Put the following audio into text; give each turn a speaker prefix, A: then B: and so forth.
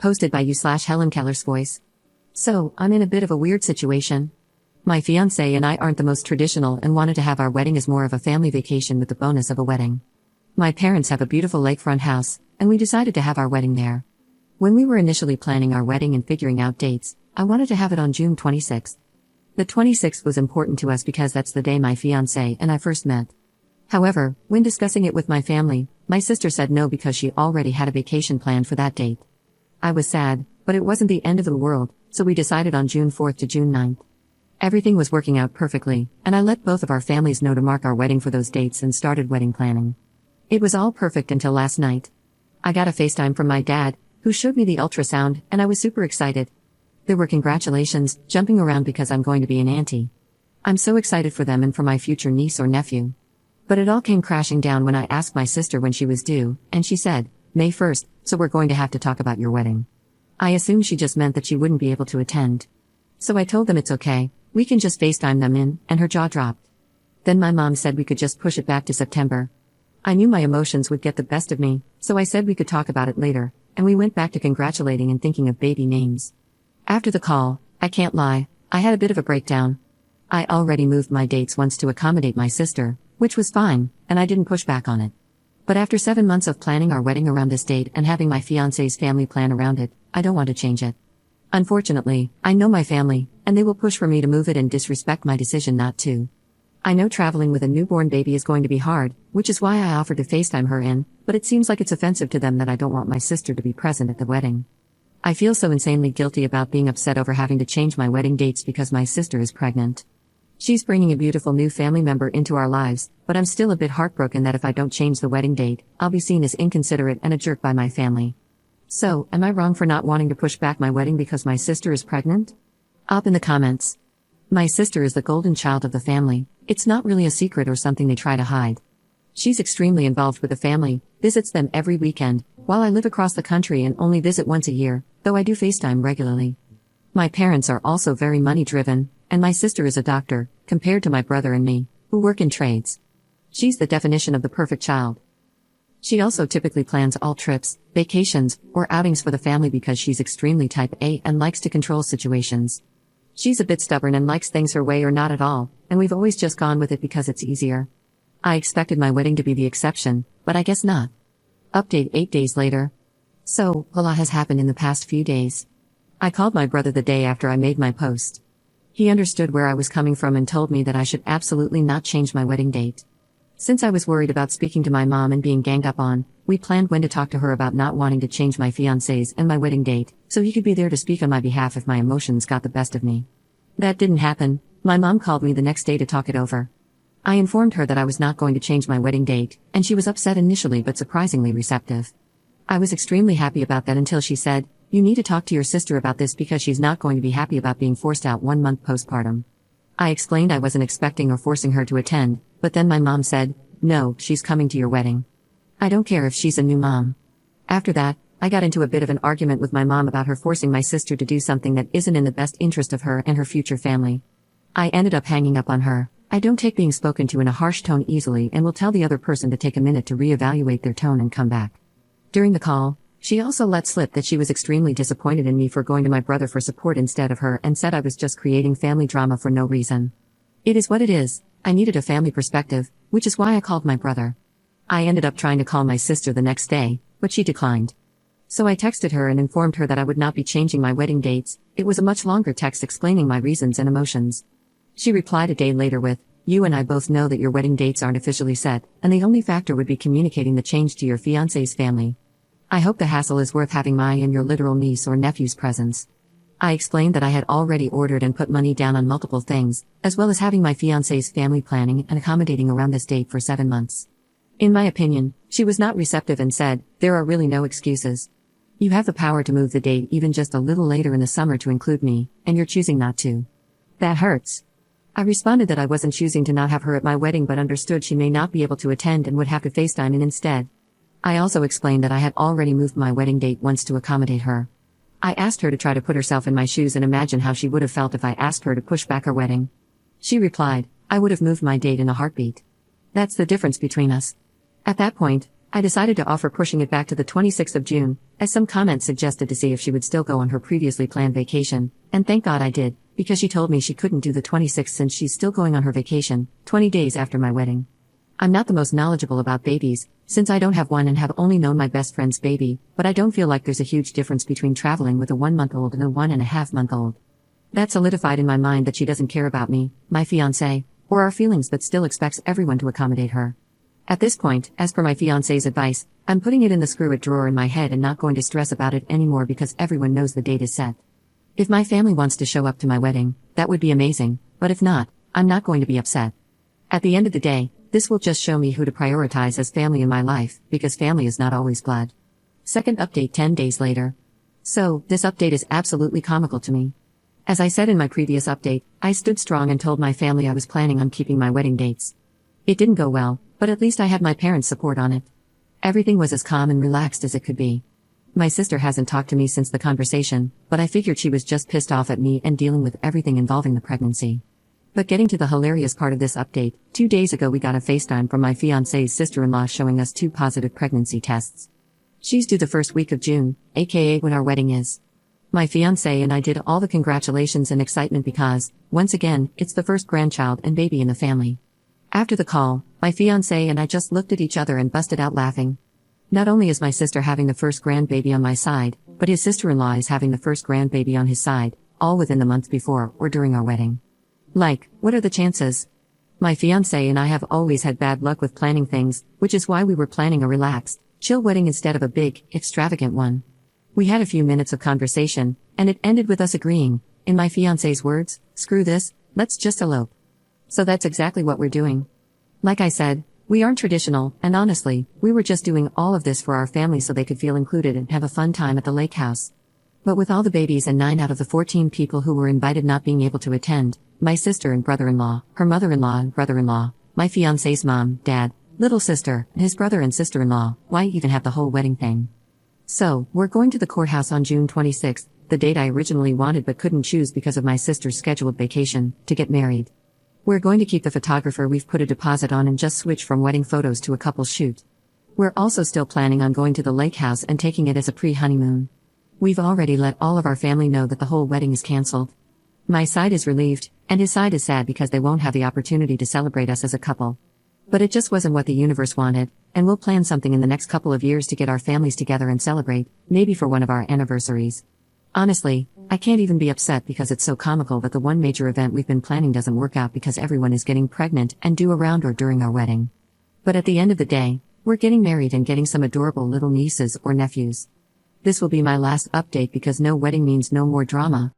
A: Hosted by you/Helen Keller's voice. So, I'm in a bit of a weird situation. My fiancé and I aren't the most traditional and wanted to have our wedding as more of a family vacation with the bonus of a wedding. My parents have a beautiful lakefront house, and we decided to have our wedding there. When we were initially planning our wedding and figuring out dates, I wanted to have it on June 26th. The 26th was important to us because that's the day my fiancé and I first met. However, when discussing it with my family, my sister said no because she already had a vacation planned for that date. I was sad, but it wasn't the end of the world, so we decided on June 4th to June 9th. Everything was working out perfectly, and I let both of our families know to mark our wedding for those dates and started wedding planning. It was all perfect until last night. I got a FaceTime from my dad, who showed me the ultrasound, and I was super excited. There were congratulations, jumping around because I'm going to be an auntie. I'm so excited for them and for my future niece or nephew. But it all came crashing down when I asked my sister when she was due, and she said, May 1st, so we're going to have to talk about your wedding. I assumed she just meant that she wouldn't be able to attend. So I told them it's okay, we can just FaceTime them in, and her jaw dropped. Then my mom said we could just push it back to September. I knew my emotions would get the best of me, so I said we could talk about it later, and we went back to congratulating and thinking of baby names. After the call, I can't lie, I had a bit of a breakdown. I already moved my dates once to accommodate my sister, which was fine, and I didn't push back on it. But after 7 months of planning our wedding around this date and having my fiancé's family plan around it, I don't want to change it. Unfortunately, I know my family, and they will push for me to move it and disrespect my decision not to. I know traveling with a newborn baby is going to be hard, which is why I offered to FaceTime her in, but it seems like it's offensive to them that I don't want my sister to be present at the wedding. I feel so insanely guilty about being upset over having to change my wedding dates because my sister is pregnant. She's bringing a beautiful new family member into our lives, but I'm still a bit heartbroken that if I don't change the wedding date, I'll be seen as inconsiderate and a jerk by my family. So, am I wrong for not wanting to push back my wedding because my sister is pregnant? Up in the comments. My sister is the golden child of the family. It's not really a secret or something they try to hide. She's extremely involved with the family, visits them every weekend, while I live across the country and only visit once a year, though I do FaceTime regularly. My parents are also very money-driven, and my sister is a doctor, compared to my brother and me, who work in trades. She's the definition of the perfect child. She also typically plans all trips, vacations, or outings for the family because she's extremely type A and likes to control situations. She's a bit stubborn and likes things her way or not at all, and we've always just gone with it because it's easier. I expected my wedding to be the exception, but I guess not. Update 8 days later. So, a lot has happened in the past few days. I called my brother the day after I made my post. He understood where I was coming from and told me that I should absolutely not change my wedding date. Since I was worried about speaking to my mom and being ganged up on, we planned when to talk to her about not wanting to change my fiancé's and my wedding date, so he could be there to speak on my behalf if my emotions got the best of me. That didn't happen. My mom called me the next day to talk it over. I informed her that I was not going to change my wedding date, and she was upset initially but surprisingly receptive. I was extremely happy about that until she said, "You need to talk to your sister about this because she's not going to be happy about being forced out 1 month postpartum." I explained I wasn't expecting or forcing her to attend, but then my mom said, "No, she's coming to your wedding. I don't care if she's a new mom." After that, I got into a bit of an argument with my mom about her forcing my sister to do something that isn't in the best interest of her and her future family. I ended up hanging up on her. I don't take being spoken to in a harsh tone easily and will tell the other person to take a minute to reevaluate their tone and come back. During the call, she also let slip that she was extremely disappointed in me for going to my brother for support instead of her and said I was just creating family drama for no reason. It is what it is. I needed a family perspective, which is why I called my brother. I ended up trying to call my sister the next day, but she declined. So I texted her and informed her that I would not be changing my wedding dates. It was a much longer text explaining my reasons and emotions. She replied a day later with, "You and I both know that your wedding dates aren't officially set, and the only factor would be communicating the change to your fiancé's family. I hope the hassle is worth having my and your literal niece or nephew's presence." I explained that I had already ordered and put money down on multiple things, as well as having my fiancé's family planning and accommodating around this date for 7 months. In my opinion, she was not receptive and said, "There are really no excuses. You have the power to move the date even just a little later in the summer to include me, and you're choosing not to. That hurts." I responded that I wasn't choosing to not have her at my wedding but understood she may not be able to attend and would have to FaceTime in instead. I also explained that I had already moved my wedding date once to accommodate her. I asked her to try to put herself in my shoes and imagine how she would have felt if I asked her to push back her wedding. She replied, "I would have moved my date in a heartbeat. That's the difference between us." At that point, I decided to offer pushing it back to the 26th of June, as some comments suggested to see if she would still go on her previously planned vacation, and thank God I did, because she told me she couldn't do the 26th since she's still going on her vacation, 20 days after my wedding. I'm not the most knowledgeable about babies, since I don't have one and have only known my best friend's baby, but I don't feel like there's a huge difference between traveling with a 1-month-old and a 1.5-month-old. That solidified in my mind that she doesn't care about me, my fiancé, or our feelings but still expects everyone to accommodate her. At this point, as per my fiancé's advice, I'm putting it in the screw it drawer in my head and not going to stress about it anymore because everyone knows the date is set. If my family wants to show up to my wedding, that would be amazing, but if not, I'm not going to be upset. At the end of the day, this will just show me who to prioritize as family in my life, because family is not always blood. Second update 10 days later. So, this update is absolutely comical to me. As I said in my previous update, I stood strong and told my family I was planning on keeping my wedding dates. It didn't go well, but at least I had my parents' support on it. Everything was as calm and relaxed as it could be. My sister hasn't talked to me since the conversation, but I figured she was just pissed off at me and dealing with everything involving the pregnancy. But getting to the hilarious part of this update, 2 days ago we got a FaceTime from my fiancé's sister-in-law showing us 2 positive pregnancy tests. She's due the first week of June, aka when our wedding is. My fiancé and I did all the congratulations and excitement because, once again, it's the first grandchild and baby in the family. After the call, my fiancé and I just looked at each other and busted out laughing. Not only is my sister having the first grandbaby on my side, but his sister-in-law is having the first grandbaby on his side, all within the month before or during our wedding. Like, what are the chances? My fiancé and I have always had bad luck with planning things, which is why we were planning a relaxed, chill wedding instead of a big, extravagant one. We had a few minutes of conversation, and it ended with us agreeing, in my fiancé's words, "Screw this, let's just elope." So that's exactly what we're doing. Like I said, we aren't traditional, and honestly, we were just doing all of this for our family so they could feel included and have a fun time at the lake house. But with all the babies and 9 out of the 14 people who were invited not being able to attend, my sister and brother-in-law, her mother-in-law and brother-in-law, my fiancé's mom, dad, little sister, his brother and sister-in-law, why even have the whole wedding thing? So, we're going to the courthouse on June 26th, the date I originally wanted but couldn't choose because of my sister's scheduled vacation, to get married. We're going to keep the photographer we've put a deposit on and just switch from wedding photos to a couple shoot. We're also still planning on going to the lake house and taking it as a pre-honeymoon. We've already let all of our family know that the whole wedding is cancelled. My side is relieved, and his side is sad because they won't have the opportunity to celebrate us as a couple. But it just wasn't what the universe wanted, and we'll plan something in the next couple of years to get our families together and celebrate, maybe for one of our anniversaries. Honestly, I can't even be upset because it's so comical that the one major event we've been planning doesn't work out because everyone is getting pregnant and due around or during our wedding. But at the end of the day, we're getting married and getting some adorable little nieces or nephews. This will be my last update because no wedding means no more drama,